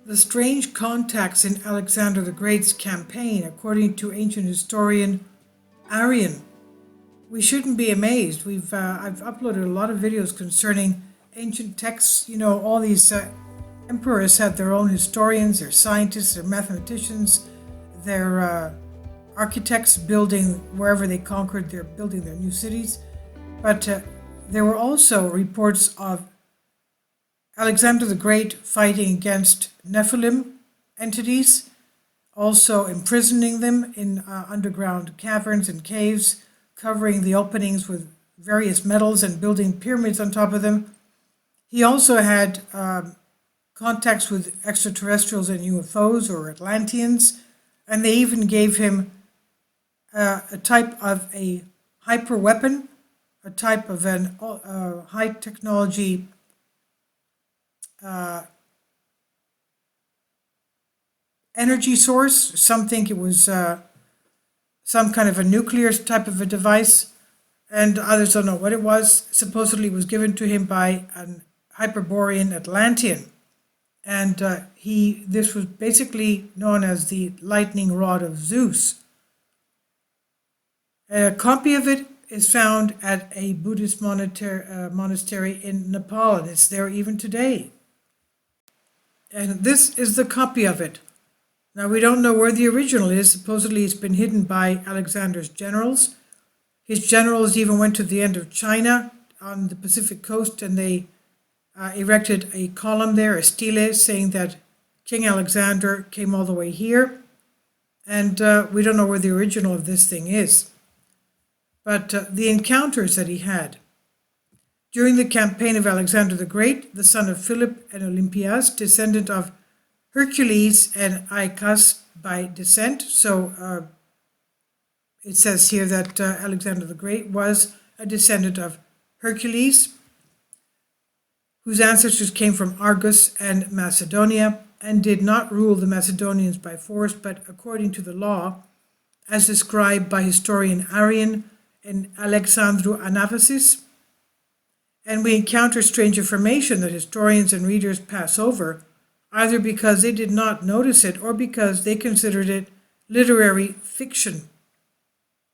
The strange contacts in Alexander the Great's campaign, according to ancient historian Arrian. We shouldn't be amazed. I've uploaded a lot of videos concerning ancient texts. You know, all these emperors had their own historians, their scientists, their mathematicians, their architects building wherever they conquered, they're building their new cities. But there were also reports of Alexander the Great fighting against Nephilim entities, also imprisoning them in underground caverns and caves, covering the openings with various metals and building pyramids on top of them. He also had contacts with extraterrestrials and UFOs or Atlanteans, and they even gave him a type of a hyper weapon, a type of an high technology energy source. Some think it was some kind of a nuclear type of a device, and others don't know what it was. Supposedly it was given to him by an Hyperborean Atlantean, and this was basically known as the lightning rod of Zeus. A copy of it is found at a Buddhist monastery in Nepal, and it's there even today. And this is the copy of it. Now, we don't know where the original is. Supposedly it's been hidden by Alexander's generals. His generals even went to the end of China on the Pacific coast, and they erected a column there, a stele, saying that King Alexander came all the way here. And we don't know where the original of this thing is. But the encounters that he had during the campaign of Alexander the Great, the son of Philip and Olympias, descendant of Hercules and Aeacus by descent. So it says here that Alexander the Great was a descendant of Hercules, whose ancestors came from Argos and Macedonia, and did not rule the Macedonians by force, but according to the law, as described by historian Arrian in Alexandru Anabasis. And we encounter strange information that historians and readers pass over, either because they did not notice it or because they considered it literary fiction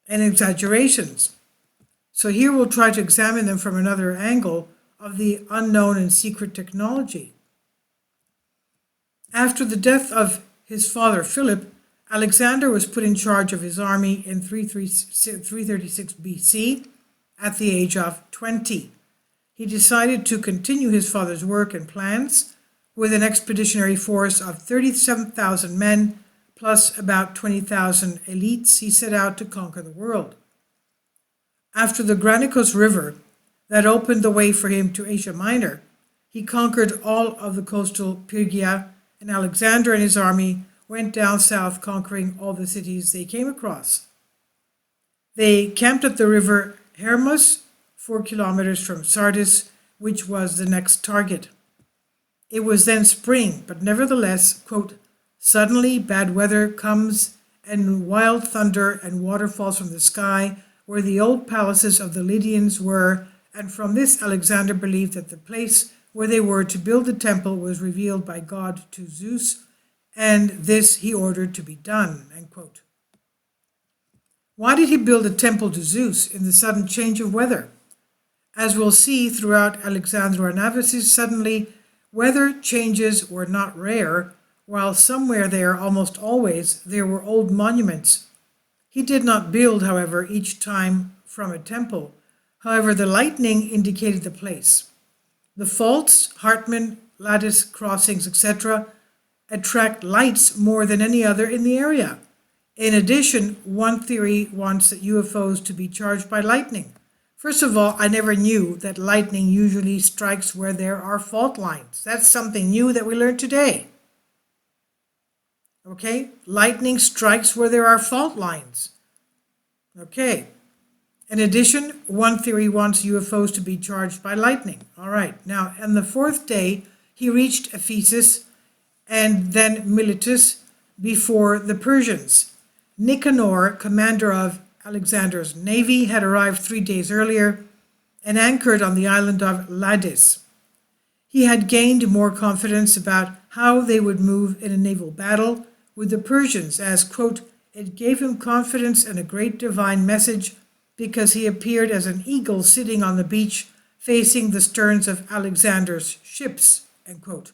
and exaggerations. So here we'll try to examine them from another angle of the unknown and secret technology. After the death of his father Philip, Alexander was put in charge of his army in 336 BC at the age of 20. He decided to continue his father's work and plans with an expeditionary force of 37,000 men plus about 20,000 elites. He set out to conquer the world. After the Granicus River that opened the way for him to Asia Minor, he conquered all of the coastal Phrygia, and Alexander and his army went down south, conquering all the cities they came across. They camped at the river Hermus, 4 kilometers from Sardis, which was the next target. It was then spring, but nevertheless, quote, suddenly bad weather comes and wild thunder and water falls from the sky where the old palaces of the Lydians were, and from this Alexander believed that the place where they were to build the temple was revealed by God to Zeus, and this he ordered to be done, end quote. Why did he build a temple to Zeus in the sudden change of weather? As we'll see throughout Alexandru Anabasis, suddenly weather changes were not rare, while somewhere there, almost always, there were old monuments. He did not build, however, each time from a temple. However, the lightning indicated the place. The faults, Hartmann, lattice crossings, etc., attract lights more than any other in the area. In addition, one theory wants that UFOs to be charged by lightning. First of all, I never knew that lightning usually strikes where there are fault lines. That's something new that we learned today. Okay, lightning strikes where there are fault lines. Okay. In addition, one theory wants UFOs to be charged by lightning. All right, now on the fourth day, he reached Ephesus and then Miletus before the Persians. Nicanor, commander of Alexander's navy, had arrived 3 days earlier and anchored on the island of Ladis. He had gained more confidence about how they would move in a naval battle with the Persians, as, quote, it gave him confidence and a great divine message because he appeared as an eagle sitting on the beach facing the sterns of Alexander's ships, end quote.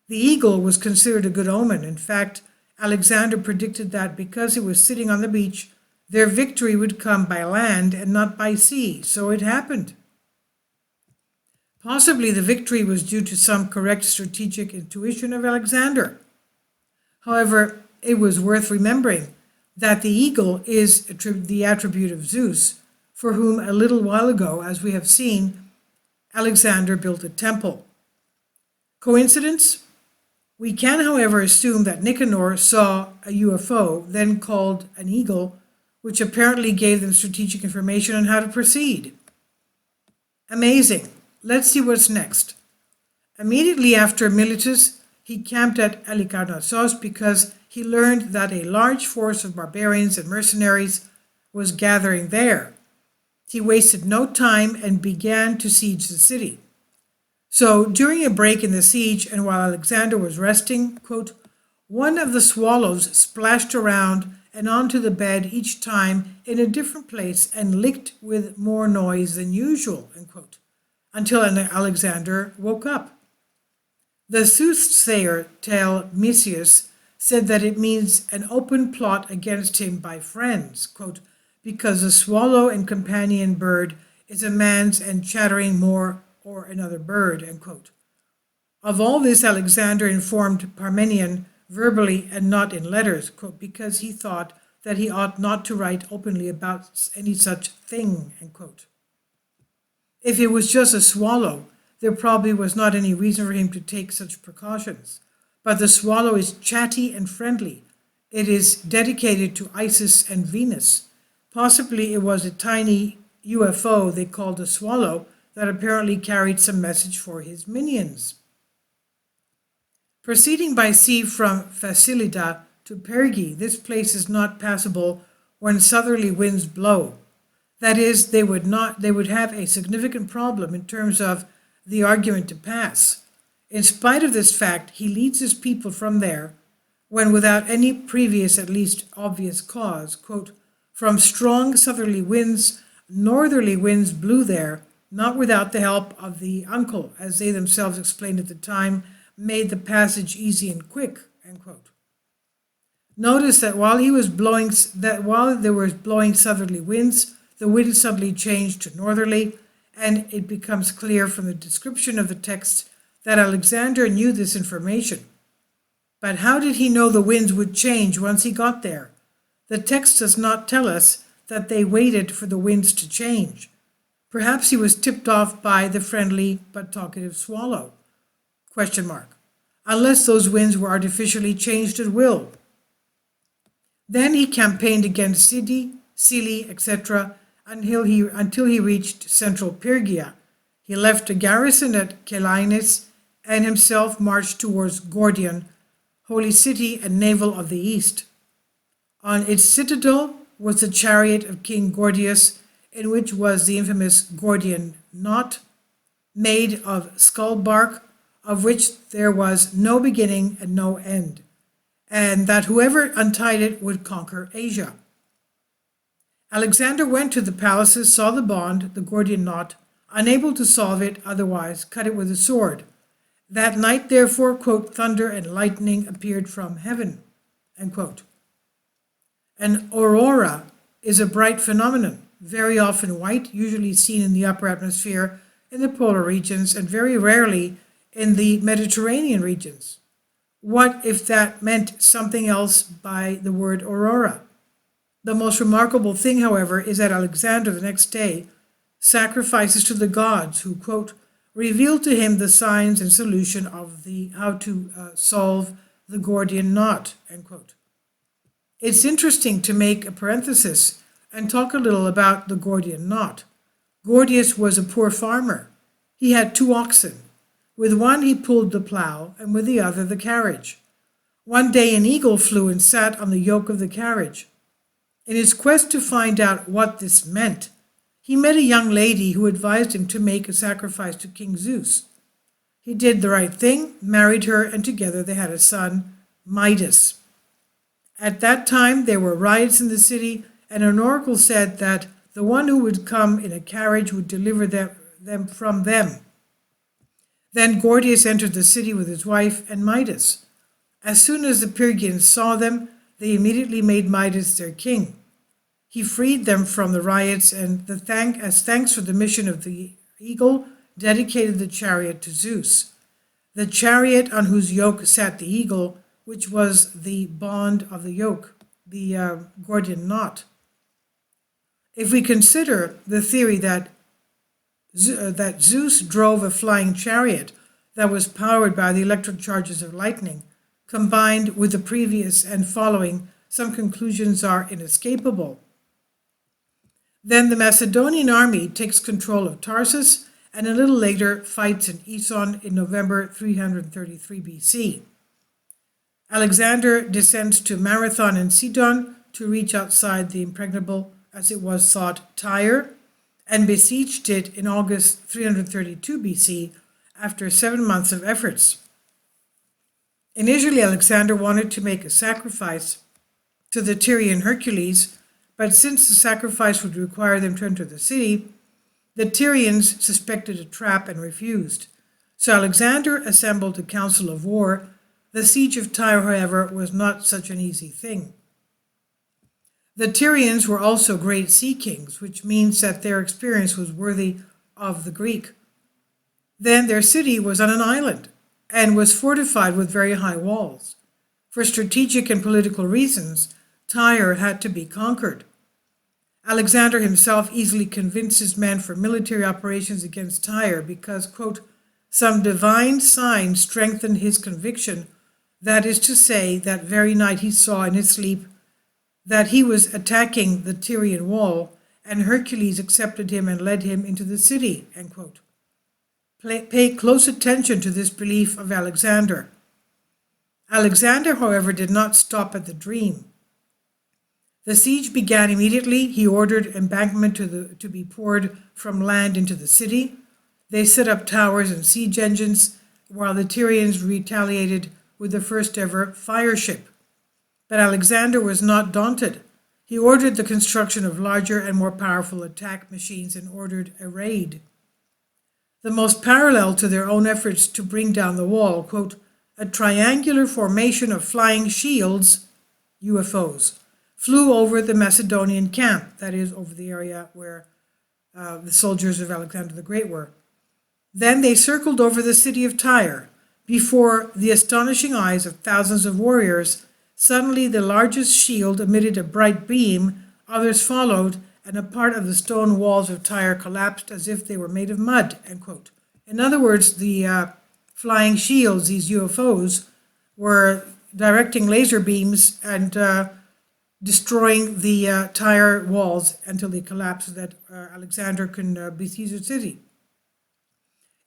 The eagle was considered a good omen. In fact, Alexander predicted that because he was sitting on the beach, their victory would come by land and not by sea, so it happened. Possibly the victory was due to some correct strategic intuition of Alexander. However, it was worth remembering that the eagle is the attribute of Zeus, for whom a little while ago, as we have seen, Alexander built a temple. Coincidence? We can, however, assume that Nicanor saw a UFO, then called an eagle, which apparently gave them strategic information on how to proceed. Amazing. Let's see what's next. Immediately after Miletus, he camped at Halicarnassos because he learned that a large force of barbarians and mercenaries was gathering there. He wasted no time and began to siege the city. So during a break in the siege and while Alexander was resting, quote, one of the swallows splashed around and onto the bed each time in a different place and licked with more noise than usual, end quote, until Alexander woke up. The soothsayer Telmesius said that it means an open plot against him by friends, quote, because the swallow and companion bird is a man's and chattering more or another bird, end quote. Of all this, Alexander informed Parmenion verbally and not in letters, quote, because he thought that he ought not to write openly about any such thing, end quote. If it was just a swallow, there probably was not any reason for him to take such precautions. But the swallow is chatty and friendly. It is dedicated to Isis and Venus. Possibly it was a tiny UFO they called a swallow that apparently carried some message for his minions. Proceeding by sea from Fasilida to Pergi, this place is not passable when southerly winds blow. That is, they would have a significant problem in terms of the argument to pass. In spite of this fact, he leads his people from there, when without any previous, at least obvious cause, quote, from strong southerly winds, northerly winds blew there, not without the help of the uncle, as they themselves explained at the time, made the passage easy and quick, end quote. Notice that while there was blowing southerly winds, the wind suddenly changed to northerly, and it becomes clear from the description of the text that Alexander knew this information. But how did he know the winds would change once he got there? The text does not tell us that they waited for the winds to change. Perhaps he was tipped off by the friendly but talkative swallow? Question mark. Unless those winds were artificially changed at will. Then he campaigned against Sili, etc., until he reached central Pergia. He left a garrison at Kelainis and himself marched towards Gordian, holy city and navel of the east. On its citadel was the chariot of King Gordius, in which was the infamous Gordian knot, made of skull bark, of which there was no beginning and no end, and that whoever untied it would conquer Asia. Alexander went to the palaces, saw the bond, the Gordian knot, unable to solve it, otherwise cut it with a sword. That night, therefore, quote, thunder and lightning appeared from heaven, end quote. An aurora is a bright phenomenon, very often white, usually seen in the upper atmosphere in the polar regions and very rarely in the Mediterranean regions. What if that meant something else by the word aurora? The most remarkable thing, however, is that Alexander the next day sacrifices to the gods who, quote, revealed to him the signs and solution of how to solve the Gordian knot, end quote. It's interesting to make a parenthesis and talk a little about the Gordian knot. Gordius was a poor farmer. He had 2 oxen. With one he pulled the plow, and with the other the carriage. One day an eagle flew and sat on the yoke of the carriage. In his quest to find out what this meant, he met a young lady who advised him to make a sacrifice to King Zeus. He did the right thing, married her, and together they had a son, Midas. At that time there were riots in the city, and an oracle said that the one who would come in a carriage would deliver them from them. Then Gordius entered the city with his wife and Midas. As soon as the Pyrgians saw them, they immediately made Midas their king. He freed them from the riots, and as thanks for the mission of the eagle, dedicated the chariot to Zeus. The chariot on whose yoke sat the eagle, which was the bond of the yoke, the Gordian knot. If we consider the theory that Zeus drove a flying chariot that was powered by the electric charges of lightning, combined with the previous and following, some conclusions are inescapable. Then the Macedonian army takes control of Tarsus, and a little later fights in Ison in November 333 BC. Alexander descends to Marathon in Sidon to reach outside the impregnable, as it was thought, Tyre, and besieged it in August 332 BC after 7 months of efforts. Initially, Alexander wanted to make a sacrifice to the Tyrian Hercules, but since the sacrifice would require them to enter the city, the Tyrians suspected a trap and refused. So Alexander assembled a council of war. The siege of Tyre, however, was not such an easy thing. The Tyrians were also great sea kings, which means that their experience was worthy of the Greek. Then their city was on an island and was fortified with very high walls. For strategic and political reasons, Tyre had to be conquered. Alexander himself easily convinced his men for military operations against Tyre because, quote, some divine sign strengthened his conviction, that is to say, that very night he saw in his sleep that he was attacking the Tyrian wall, and Hercules accepted him and led him into the city, end quote. Pay close attention to this belief of Alexander. Alexander, however, did not stop at the dream. The siege began immediately. He ordered embankment to be poured from land into the city. They set up towers and siege engines, while the Tyrians retaliated with the first ever fire ship. But Alexander was not daunted. He ordered the construction of larger and more powerful attack machines and ordered a raid. The most parallel to their own efforts to bring down the wall, quote, a triangular formation of flying shields, UFOs, flew over the Macedonian camp, that is, over the area where the soldiers of Alexander the Great were. Then they circled over the city of Tyre. Before the astonishing eyes of thousands of warriors, suddenly the largest shield emitted a bright beam, others followed, and a part of the stone walls of Tyre collapsed as if they were made of mud, end quote. In other words, the flying shields, these UFOs, were directing laser beams and destroying the Tyre walls until they collapsed so that Alexander can besiege the city.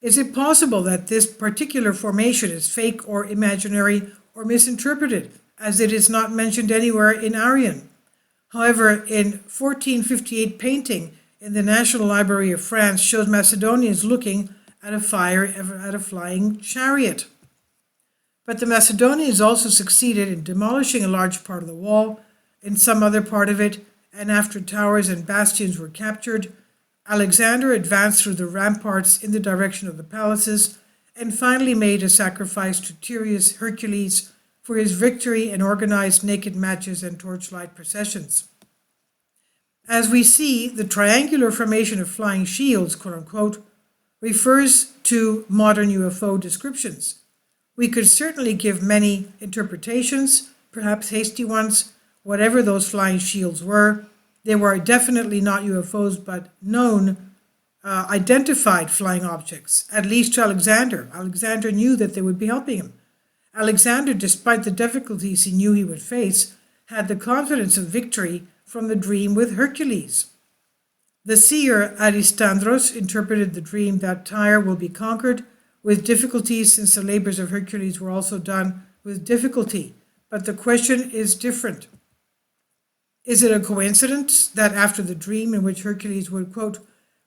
Is it possible that this particular formation is fake or imaginary or misinterpreted, as it is not mentioned anywhere in Arian? However, in 1458 painting in the National Library of France shows Macedonians looking at a flying chariot. But the Macedonians also succeeded in demolishing a large part of the wall, in some other part of it, and after towers and bastions were captured, Alexander advanced through the ramparts in the direction of the palaces and finally made a sacrifice to Tyreus Hercules for his victory and organized naked matches and torchlight processions. As we see, the triangular formation of flying shields, quote unquote, refers to modern UFO descriptions. We could certainly give many interpretations, perhaps hasty ones, whatever those flying shields were. They were definitely not UFOs, but known, identified flying objects, at least to Alexander. Alexander knew that they would be helping him. Alexander, despite the difficulties he knew he would face, had the confidence of victory from the dream with Hercules. The seer Aristandros interpreted the dream that Tyre will be conquered with difficulties, since the labors of Hercules were also done with difficulty. But the question is different. Is it a coincidence that after the dream in which Hercules would, quote,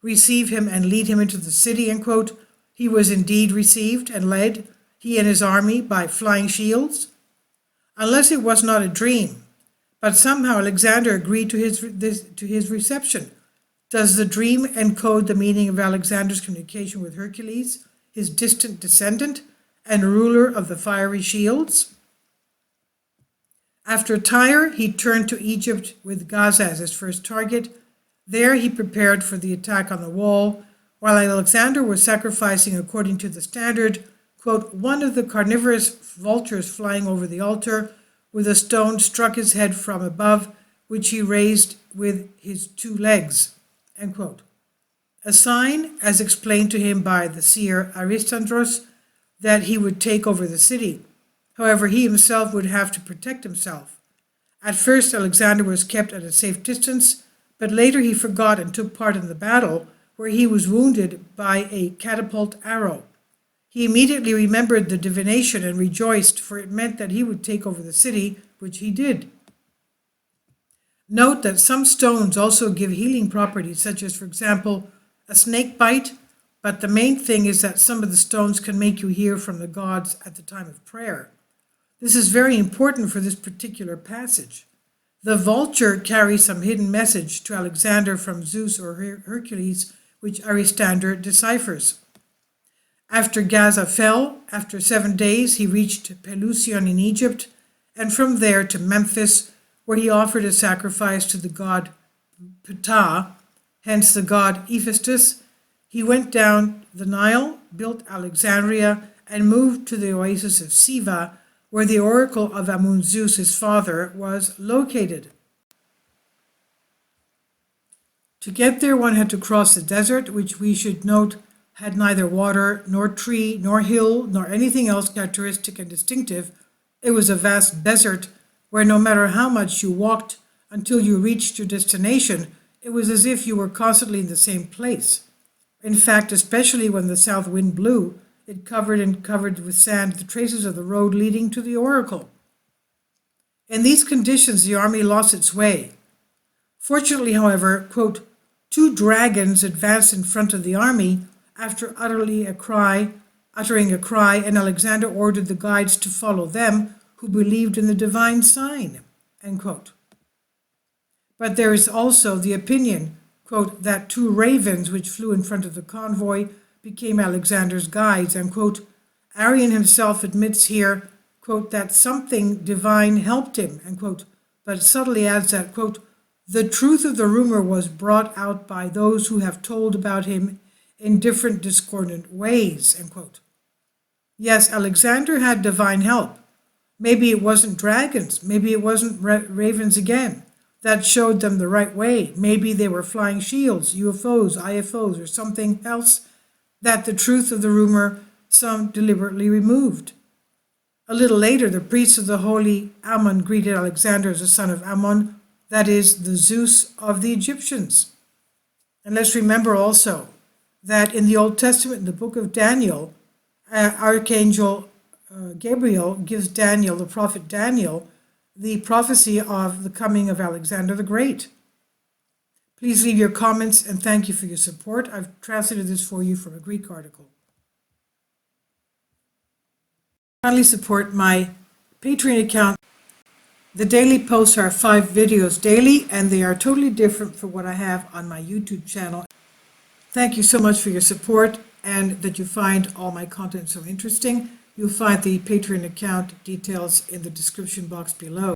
receive him and lead him into the city, end quote, he was indeed received and led, he and his army, by flying shields? Unless it was not a dream, but somehow Alexander agreed to his reception. Does the dream encode the meaning of Alexander's communication with Hercules, his distant descendant and ruler of the fiery shields? After Tyre, he turned to Egypt with Gaza as his first target. There he prepared for the attack on the wall, while Alexander was sacrificing according to the standard, quote, one of the carnivorous vultures flying over the altar with a stone struck his head from above, which he raised with his 2 legs, end quote. A sign, as explained to him by the seer Aristandros, that he would take over the city. However, he himself would have to protect himself. At first, Alexander was kept at a safe distance, but later he forgot and took part in the battle, where he was wounded by a catapult arrow. He immediately remembered the divination and rejoiced, for it meant that he would take over the city, which he did. Note that some stones also give healing properties, such as, for example, a snake bite, but the main thing is that some of the stones can make you hear from the gods at the time of prayer. This is very important for this particular passage. The vulture carries some hidden message to Alexander from Zeus or Hercules, which Aristander deciphers. After Gaza fell, after 7 days, he reached Pelusium in Egypt, and from there to Memphis, where he offered a sacrifice to the god Ptah, hence the god Hephaestus. He went down the Nile, built Alexandria, and moved to the oasis of Siva, where the oracle of Amun Zeus, his father, was located. To get there, one had to cross the desert, which we should note had neither water, nor tree, nor hill, nor anything else characteristic and distinctive. It was a vast desert where no matter how much you walked until you reached your destination, it was as if you were constantly in the same place. In fact, especially when the south wind blew, it covered with sand the traces of the road leading to the oracle. In these conditions, the army lost its way. Fortunately, however, quote, 2 dragons advanced in front of the army after uttering a cry, and Alexander ordered the guides to follow them who believed in the divine sign, end quote. But there is also the opinion, quote, that 2 ravens which flew in front of the convoy became Alexander's guides, and, quote, Arian himself admits here, quote, that something divine helped him, end quote, but subtly adds that, quote, the truth of the rumor was brought out by those who have told about him in different discordant ways, end quote. Yes, Alexander had divine help. Maybe it wasn't dragons, maybe it wasn't ravens again that showed them the right way. Maybe they were flying shields, UFOs, IFOs, or something else that the truth of the rumor some deliberately removed. A little later, the priests of the holy Ammon greeted Alexander as the son of Ammon, that is, the Zeus of the Egyptians. And let's remember also that in the Old Testament, in the book of Daniel, Archangel Gabriel gives Daniel, the prophet Daniel, the prophecy of the coming of Alexander the Great. Please leave your comments and thank you for your support. I've translated this for you from a Greek article. Kindly support my Patreon account. The daily posts are 5 videos daily, and they are totally different from what I have on my YouTube channel. Thank you so much for your support and that you find all my content so interesting. You'll find the Patreon account details in the description box below.